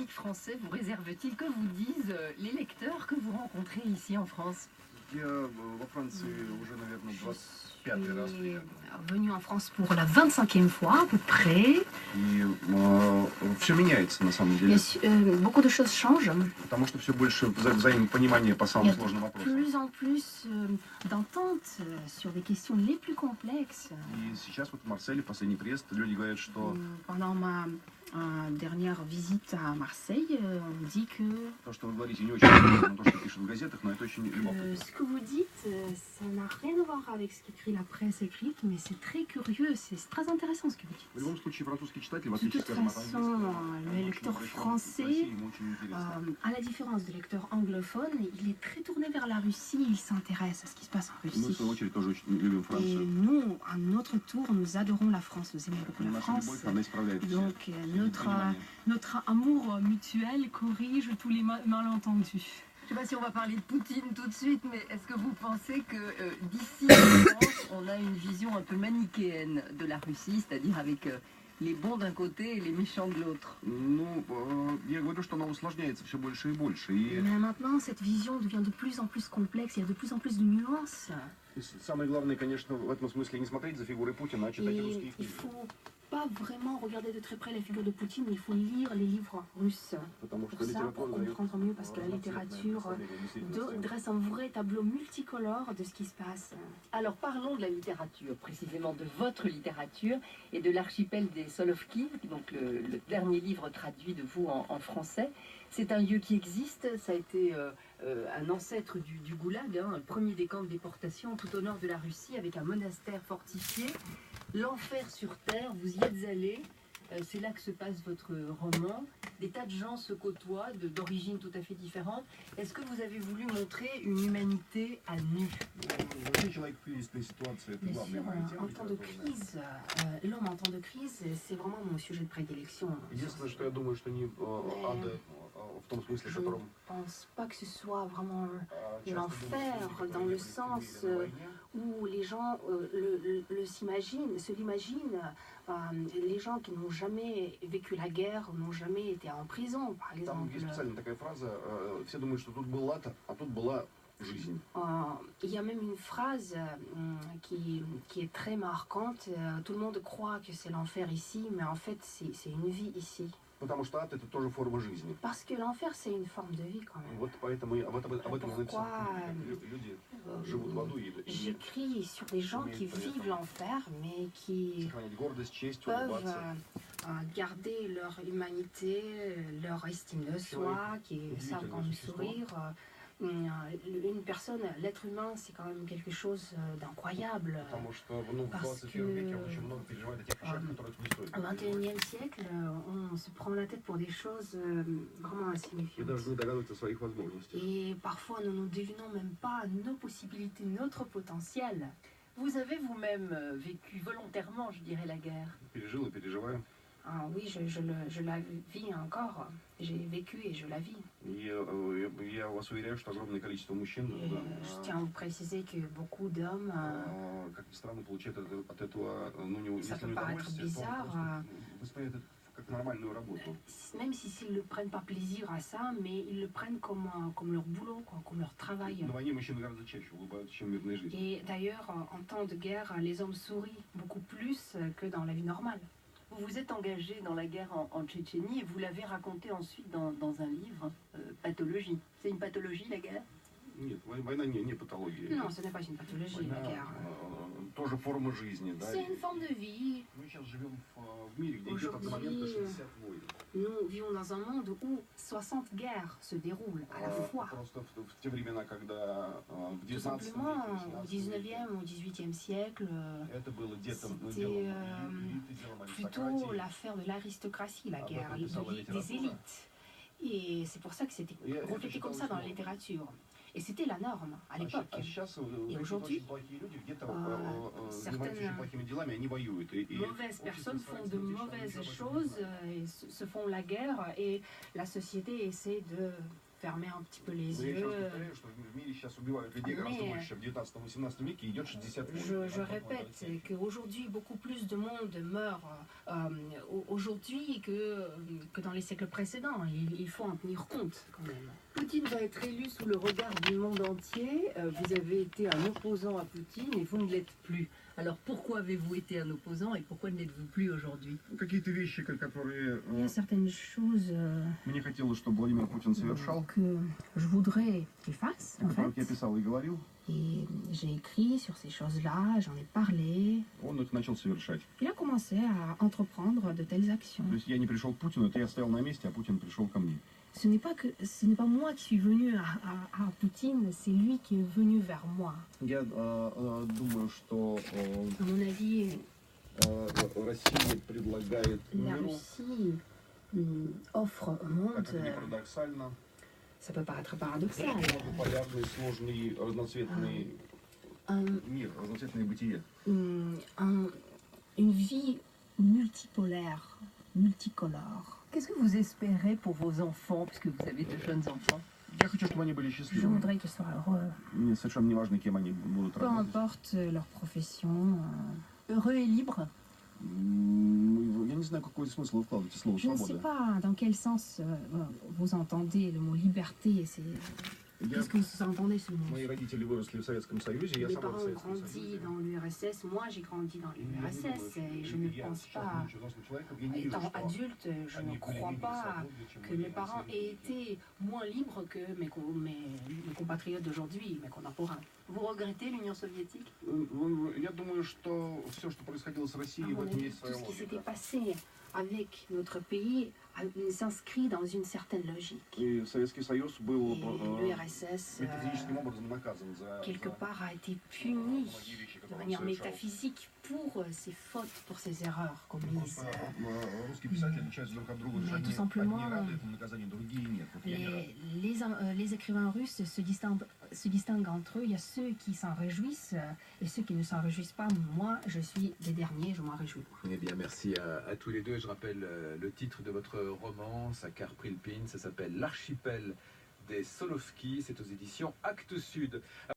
public français vous réserve-t-il, que vous disent les lecteurs que vous rencontrez ici en France? Я во Франции уже, наверное, 25-й раз приехал. Venu en France pour la 25e fois à peu près. И все меняется на самом деле. Beaucoup de choses changent. Потому что все больше взаимопонимания по самым Il y a сложным de вопросам. plus en plus d'entente sur les questions les plus complexes. И сейчас вот в Марселе, последний приезд, люди говорят, что Pendant ma dernière visite à Marseille, on me dit que то, что вы говорите, не очень похоже на то, что пишут в газетах, но это очень любопытно. ce que vous dites, ça n'a rien à voir avec ce qu'écrit la presse écrite, mais c'est très curieux, c'est très intéressant ce que vous В dites. любом случае, французский читатель, в De отличие, toute скажем, от façon, английского, le lecteur français, ему очень интересно. à la différence du lecteur anglophone, il est très tourné vers la Russie, il s'intéresse à ce qui se passe en Мы, в Russie. свою очередь, тоже очень любим Et Францию. nous, à notre tour, nous adorons la France, nous aimons beaucoup Но la наша France. любовь, она исправляет все. Donc notre amour mutuel corrige tous les malentendus. Je ne sais pas si on va parler de Poutine tout de suite, mais est-ce que vous pensez que d'ici en France, on a une vision un peu manichéenne de la Russie, c'est-à-dire avec les bons d'un côté et les méchants de l'autre? Ну, я говорю, что она усложняется все больше и больше. И Mais maintenant, cette vision devient de plus en plus complexe, il y a de plus en plus de nuances. самое главное, конечно, в этом смысле не смотреть за фигурой Путина, а читать русские Et il книги. faut pas vraiment regarder de très près la figure de Poutine, il faut lire les livres russes. Потому что Pour ça, pour литература дает comprendre mieux, parce que la littérature dresse un vrai tableau multicolore de ce qui se passe. Alors parlons de la littérature, précisément de votre littérature et de l'archipel des Solovki, donc le dernier livre traduit de vous en français. C'est un lieu qui existe, ça a été un ancêtre du Goulag, hein, le premier des camps de déportation tout au nord de la Russie, avec un monastère fortifié. L'enfer sur terre, vous y êtes allé, c'est là que se passe votre roman. Des tas de gens se côtoient, d'origines tout à fait différentes. Est-ce que vous avez voulu montrer une humanité à nu? Вообще человек в кризисной ситуации, это Bien главная sûr, моя en тема. temps de crise, l'homme en temps de crise, c'est vraiment mon sujet de prédilection. Единственное, что я думаю, что не ада в том смысле, в Je ne котором pense pas que ce soit vraiment часто l'enfer думают люди, dans le которые sens были на войне. où les gens se l'imaginent. Les gens qui n'ont jamais vécu la guerre n'ont jamais été en prison, par Там exemple. есть специально такая фраза, все думают, что тут был ад, а тут была жизнь. Il y a même une phrase qui est très marquante. Tout le monde croit que c'est l'enfer ici, mais en fait, c'est une vie ici. Потому что ад это тоже форма жизни. Parce que l'enfer, c'est une forme de vie quand même. Вот поэтому об этом и написано. Pourquoi, Люди живут в аду и J'écris sur des gens qui vivent l'enfer, mais qui сохранять гордость, честь, peuvent улыбаться. garder leur humanité, leur estime de soi, qui savent quand même sourire. Une personne, l'être humain, c'est quand même quelque chose d'incroyable. Потому что в Parce 21 веке que, он очень много переживает о тех вещах, которых не стоит. Au XXIe siècle, on se prend la tête pour des choses vraiment И insignifiantes. даже не догадываться о своих возможностях. Et parfois, nous ne devinons même pas nos possibilités, notre potentiel. Vous avez vous-même vécu volontairement, je dirais, la guerre. Пережил и переживаю. Ah oui, je la vis encore. J'ai vécu et je la vis. И я вас уверяю, что огромное количество мужчин, Et je tiens à vous préciser que beaucoup d'hommes, как ни странно, получают от этого, ну, не ça если peut не paraître удовольствие, то bizarre, просто воспринимают это как нормальную работу. même s'ils ne prennent pas plaisir à ça, mais ils le prennent comme leur boulot, quoi, comme leur travail. На войне мужчины гораздо чаще улыбаются, чем в мирной жизни. Et d'ailleurs, en temps de guerre, les hommes sourient beaucoup plus que dans la vie normale. Vous vous êtes engagé dans la guerre en Tchétchénie et vous l'avez raconté ensuite dans un livre, Pathologie. C'est une pathologie, la guerre? Нет, война не патология. Non, ce n'est pas une pathologie, Война la guerre. тоже форма жизни, да. C'est une forme de vie. Мы сейчас живем в мире, где идет одномоментно 60 войн. Nous vivons dans un monde où 60 guerres se déroulent à la fois. Просто в те времена, когда в Tout 19 simplement, au веке, 19e ou 18e siècle, это было делом c'était элиты, делом plutôt аристократии. l'affaire de l'aristocratie, la Ah, guerre, bah, ça, la des littérature. élites. Et c'est pour ça que c'était Et reflété comme ça dans la littérature. Et c'était la norme à l'époque. А сейчас Et aujourd'hui, очень плохие люди где-то certaines занимаются очень плохими делами, они воюют. И mauvaises personnes font de mauvaises choses, et se font la guerre, et la société essaie fermer un petit peu les Но я еще yeux. раз повторяю, что в мире сейчас убивают людей гораздо Mais больше, чем в 19-18 веке идет 60 войн. je répète qu'aujourd'hui, beaucoup plus de monde meurt aujourd'hui que dans les siècles précédents. Il faut en tenir compte quand même. Poutine va être élu sous le regard du monde entier. Vous avez été un opposant à Poutine et vous ne l'êtes plus. Alors pourquoi avez-vous été un opposant et pourquoi ne l'êtes-vous plus aujourd'hui? Какие-то вещи, которые Il y a certaines choses мне хотелось, чтобы Владимир Путин совершал, que je voudrais qu'il fasse, о en которых я fait. писал и говорил, Et j'ai écrit sur ces choses-là, j'en ai parlé. он их начал совершать. Il a commencé à entreprendre de telles actions. То есть я не пришел к Путину, это я стоял на месте, а Путин пришел ко мне. Ce n'est pas moi qui suis venu à Poutine, c'est lui qui est venu vers moi. Я думаю, что À mon avis, Россия предлагает la миру, Russie offre au как monde, это ни парадоксально, ça peut paraître paradoxal, многополярный, сложный, разноцветный un- мир, разноцветное бытие. une vie multipolaire, multicolore. Qu'est-ce que vous espérez pour vos enfants, puisque vous avez de jeunes enfants? Я хочу, чтобы они были Je счастливы. voudrais qu'ils soient heureux, Мне совершенно не важно, кем они будут peu работать. importe leur profession. Heureux et libre? Я не знаю, какой смысл вы вкладываете в слово Je ne sais «свобода». pas dans quel sens vous entendez le mot liberté. Qu'est-ce que vous entendez ce mot? Мои родители выросли в Советском Союзе, я Mes сам parents в ont Советском grandi Союзе. dans l'URSS, moi j'ai grandi dans l'URSS et je ne pense pas, étant adulte, je ne crois pas que mes parents aient été moins libres que mes compatriotes d'aujourd'hui, mes contemporains. Vous regrettez l'Union soviétique? Я думаю, что все, что происходило с À Россией, в mon этом avis, есть tout своя ce qui s'était логика. passé avec notre pays s'inscrit dans une certaine logique. И Советский Союз был Et l'URSS, метафизическим образом наказан за quelque part, a été puni многие вещи, de которые он manière совершал. métaphysique pour ses fautes, pour ses erreurs commises. Русские писатели отличаются друг от друга, Mais что tout одни simplement, рады этому наказанию, другие нет. Вот я не рад. Les écrivains russes se distinguent entre eux. Il y a ceux qui s'en réjouissent et ceux qui ne s'en réjouissent pas. Moi, je suis des derniers, je m'en réjouis. Eh bien, merci à tous les deux. Je rappelle le titre de votre roman, Sakhar Prilpin. Ça s'appelle L'archipel des Solovki. C'est aux éditions Actes Sud.